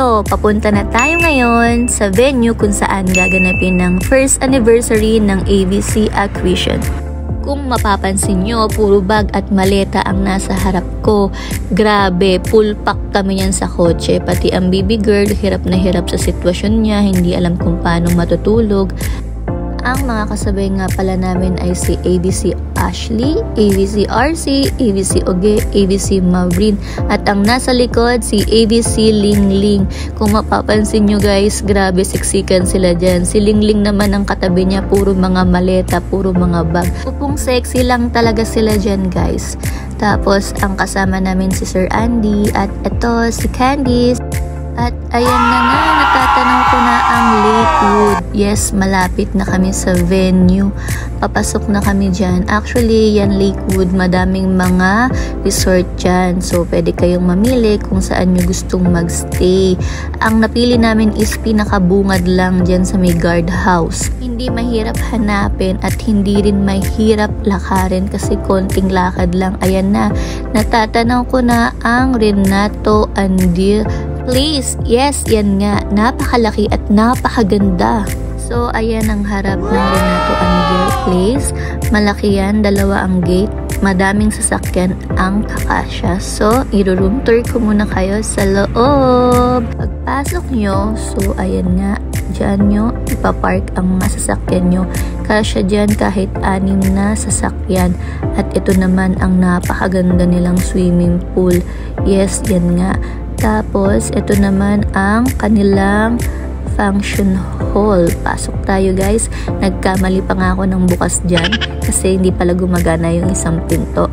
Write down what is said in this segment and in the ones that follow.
So, papunta na tayo ngayon sa venue kung saan gaganapin ng first anniversary ng ABC Acquisition. Kung mapapansin nyo, puro bag at maleta ang nasa harap ko. Grabe, full pack kami yan sa kotse. Pati ang baby girl, hirap na hirap sa sitwasyon niya, hindi alam kung paano matutulog. Ang mga kasabay nga pala namin ay si ABC Ashley, ABC RC, ABC Oge, ABC Maureen, at ang nasa likod si ABC Lingling. Kung mapapansin nyo guys, grabe siksikan sila dyan. Si Lingling naman ang katabi niya, puro mga maleta, puro mga bag. Upong sexy lang talaga sila dyan guys. Tapos ang kasama namin si Sir Andy at ito si Candice. At ayan na nga, natatanaw ko na ang Lakewood. Yes, malapit na kami sa venue. Papasok na kami dyan. Actually, yan Lakewood, madaming mga resort dyan. So, pwede kayong mamili kung saan nyo gustong magstay. Ang napili namin is pinakabungad lang dyan sa may guardhouse. Hindi mahirap hanapin at hindi rin mahirap lakarin kasi konting lakad lang. Ayan na, natatanaw ko na ang Renato Andir Place. Yes, yan nga. Napakalaki at napakaganda. So, ayan ang harap ng Renato Andir Place. Malaki yan. Dalawa ang gate. Madaming sasakyan ang kakasya. So, i-room tour ko muna kayo sa loob. Pagpasok nyo, so, ayan nga. Diyan nyo ipapark ang mga sasakyan nyo. Kasya dyan kahit 6 na sasakyan. At ito naman ang napakaganda nilang swimming pool. Yes, yan nga. Tapos, ito naman ang kanilang function hall. Pasok tayo guys. Nagkamali pa nga ako ng bukas dyan kasi hindi pala gumagana yung isang pinto.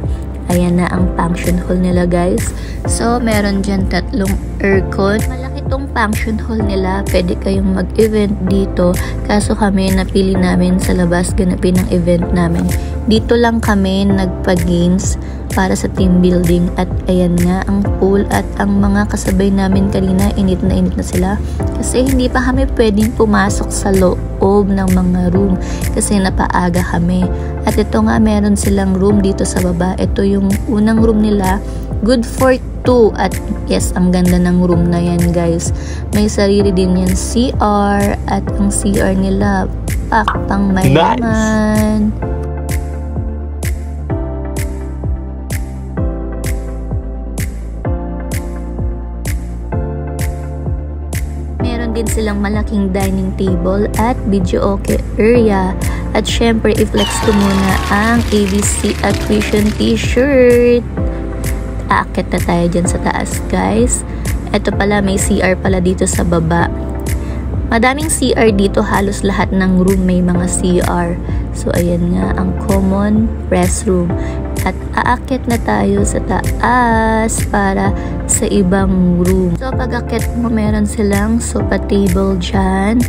Ayan na ang function hall nila guys. So, meron dyan 3 aircon. Malaki tong function hall nila. Pwede kayong mag-event dito. Kaso kami, napili namin sa labas ganapin ang event namin. Dito lang kami nagpa-games para sa team building. At ayan nga ang pool at ang mga kasabay namin kanina, init na sila. Kasi hindi pa kami pwedeng pumasok sa loob ng mga room kasi napaaga kami. At ito nga, meron silang room dito sa baba. Ito yung unang room nila. Good for 2. At yes, ang ganda ng room na yan guys. May sarili din yan CR. At ang CR nila, pang mayaman. Nice. Din silang malaking dining table at videoke area. At syempre, i-flex ko muna ang ABC Acquisition t-shirt. Aakit na tayo dyan sa taas guys. Ito pala, may CR pala dito sa baba. Madaming CR dito, halos lahat ng room may mga CR. So ayan nga ang common restroom. At aakit na tayo sa taas para sa ibang room. So pag-akit mo, meron silang sofa table dyan.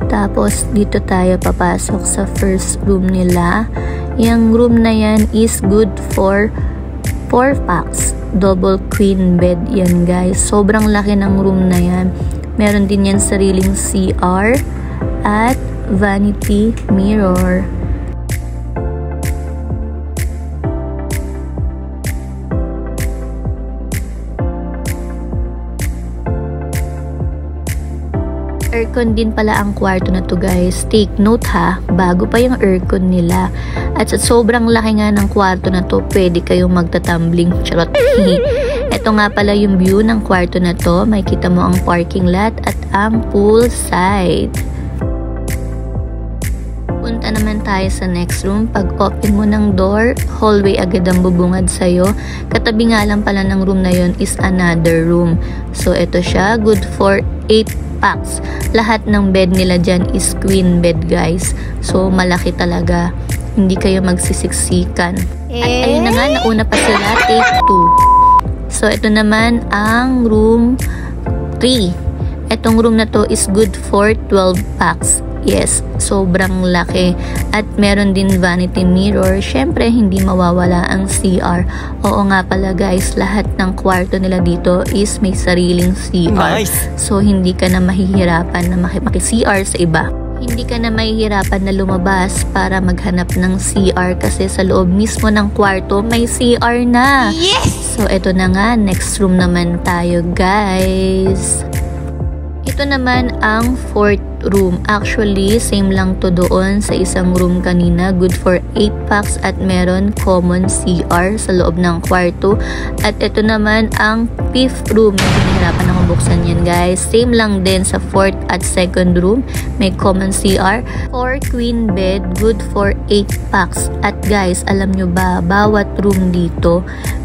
Tapos dito tayo papasok sa first room nila. Yung room na yan is good for 4 packs. Double queen bed yan guys. Sobrang laki ng room na yan. Meron din yan sariling CR at vanity mirror. Aircon din pala ang kwarto na to guys. Take note ha, bago pa yung aircon nila. At sa sobrang laki nga ng kwarto na to, pwede kayong magtatumbling. Charot. Ito nga pala yung view ng kwarto na to. May kita mo ang parking lot at ang pool side. Punta naman tayo sa next room. Pag open mo ng door, hallway agad ang bubungad sa'yo. Katabi nga lang pala ng room na yon is another room. So ito siya, good for 8 packs. Lahat ng bed nila dyan is queen bed guys. So malaki talaga. Hindi kayo magsisiksikan. At ayun na nga, nauna pa sila, take 2. So ito naman ang room 3. Itong room na to is good for 12 packs. Yes, sobrang laki. At meron din vanity mirror. Syempre, hindi mawawala ang CR. Oo nga pala guys, lahat ng kwarto nila dito is may sariling CR. Nice. So, hindi ka na mahihirapan na maki-CR sa iba. Hindi ka na mahihirapan na lumabas para maghanap ng CR kasi sa loob mismo ng kwarto may CR na. Yes! So, eto na nga. Next room naman tayo guys. Ito naman ang fourth room. Actually, same lang to doon sa isang room kanina. Good for 8 packs at meron common CR sa loob ng kwarto. At ito naman ang fifth room. Medyo nahirapan akong buksan yan, guys. Same lang din sa fourth at second room. May common CR. 4 queen bed. Good for 8 packs. At guys, alam nyo ba, bawat room dito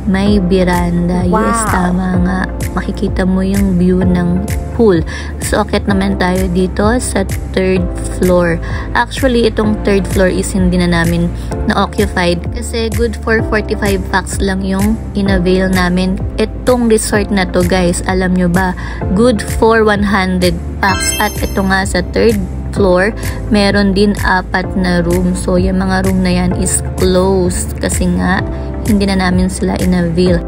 may veranda. Wow. Yes, tama nga. Makikita mo yung view ng pool. So, akit naman tayo dito sa third floor. Actually, itong third floor is hindi na namin na-occupied kasi good for 45 packs lang yung in-avail namin. Itong resort na to, guys, alam nyo ba, good for 100 packs. At ito nga sa third floor, meron din 4 na room. So, yung mga room na yan is closed kasi nga, hindi na namin sila in-avail.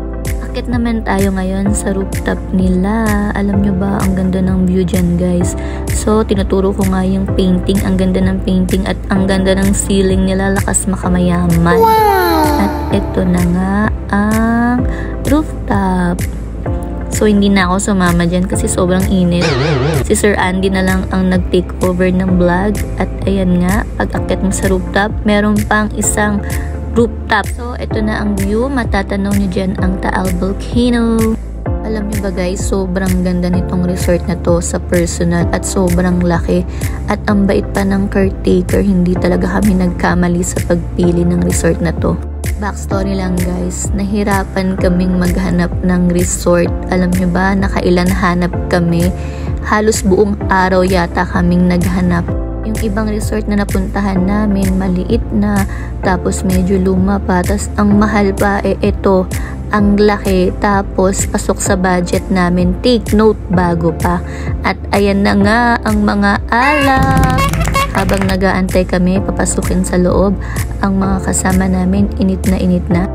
Akit naman tayo ngayon sa rooftop nila. Alam nyo ba, ang ganda ng view dyan, guys. So, tinuturo ko nga yung painting. Ang ganda ng painting at ang ganda ng ceiling nila. Lakas makamayaman. Wow! At ito na nga ang rooftop. So, hindi na ako sumama dyan kasi sobrang init. Si Sir Andy na lang ang nag-take over ng vlog. At ayan nga, pag-akit mo sa rooftop, meron pang isang rooftop. So, ito na ang view. Matatanaw nyo dyan ang Taal Volcano. Alam nyo ba, guys, sobrang ganda nitong resort na to sa personal at sobrang laki. At ang bait pa ng caretaker, hindi talaga kami nagkamali sa pagpili ng resort na to. Backstory lang, guys, nahirapan kaming maghanap ng resort. Alam nyo ba, nakailan hanap kami. Halos buong araw yata kaming naghanap. Yung ibang resort na napuntahan namin, maliit na, tapos medyo luma pa, tapos ang mahal pa, ito, ang laki, tapos pasok sa budget namin. Take note, bago pa. At ayan na nga ang mga alak. Habang nag-aantay kami, papasukin sa loob, ang mga kasama namin, init na.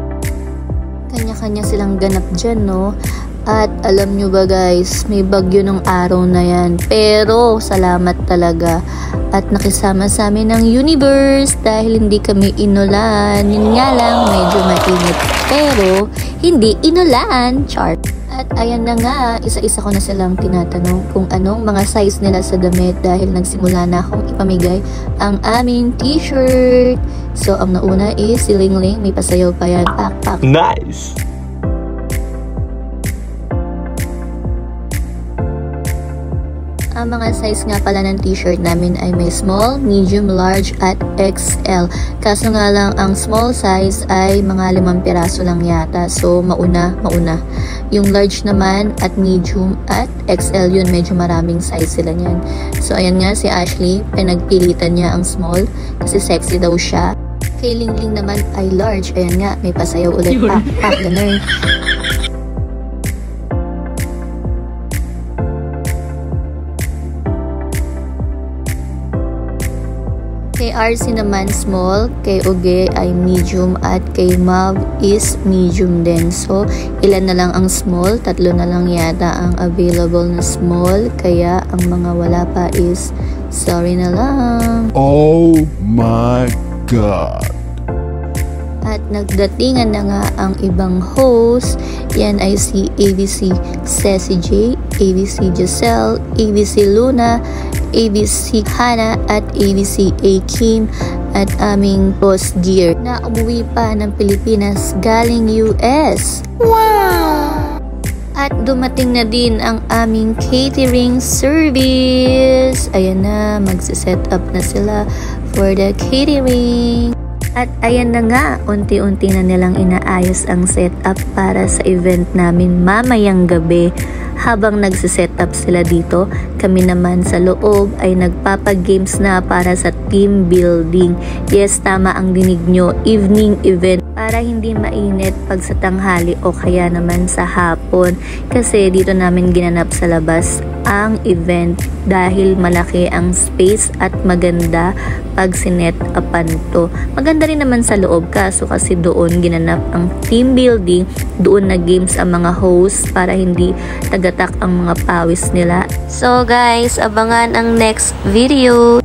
Kanya-kanya silang ganap dyan, no? At alam nyo ba, guys, may bagyo ng araw na yan. Pero, salamat talaga. At nakisama sa amin ng universe dahil hindi kami inulan. Yun nga lang, medyo mainit. Pero, hindi inulan. Chart. At ayan na nga, isa-isa ko na silang tinatanong kung anong mga size nila sa damit dahil nagsimula na akong ipamigay ang aming t-shirt. So, ang nauna is si Lingling. May pasayaw pa yan. Pak. Nice! Ang mga size nga pala ng t-shirt namin ay may small, medium, large, at XL. Kaso nga lang, ang small size ay mga 5 piraso lang yata. So, mauna. Yung large naman at medium at XL yun, medyo maraming size sila niyan. So, ayan nga si Ashley, pinagpilitan niya ang small kasi sexy daw siya. Kay Lingling naman ay large. Ayan nga, may pasayaw ulit. Pak, ganun. Kay RC naman small, kay Uge ay medium at kay Mav is medium din. So, ilan na lang ang small, 3 na lang yata ang available na small. Kaya ang mga wala pa is sorry na lang. Oh my God! At nagdatingan na nga ang ibang host. Yan ay si ABC Ceci J, ABC Giselle, ABC Luna, ABC Hana at ABC A Kim at aming boss Gear na umuwi pa ng Pilipinas galing US. Wow! At dumating na din ang aming catering service. Ayan na, magsiset up na sila for the catering. At ayan na nga, unti-unti na nilang inaayos ang setup para sa event namin mamayang gabi. Habang nagsiset up sila dito, kami naman sa loob ay nagpapagames na para sa team building. Yes, tama ang dinig nyo, evening event para hindi mainit pag sa tanghali o kaya naman sa hapon. Kasi dito namin ginanap sa labas ang event dahil malaki ang space at maganda pag sinet upan to. Maganda rin naman sa loob kaso kasi doon ginanap ang team building, doon na games ang mga hosts para hindi tagatak ang mga pawis nila. So guys, abangan ang next video.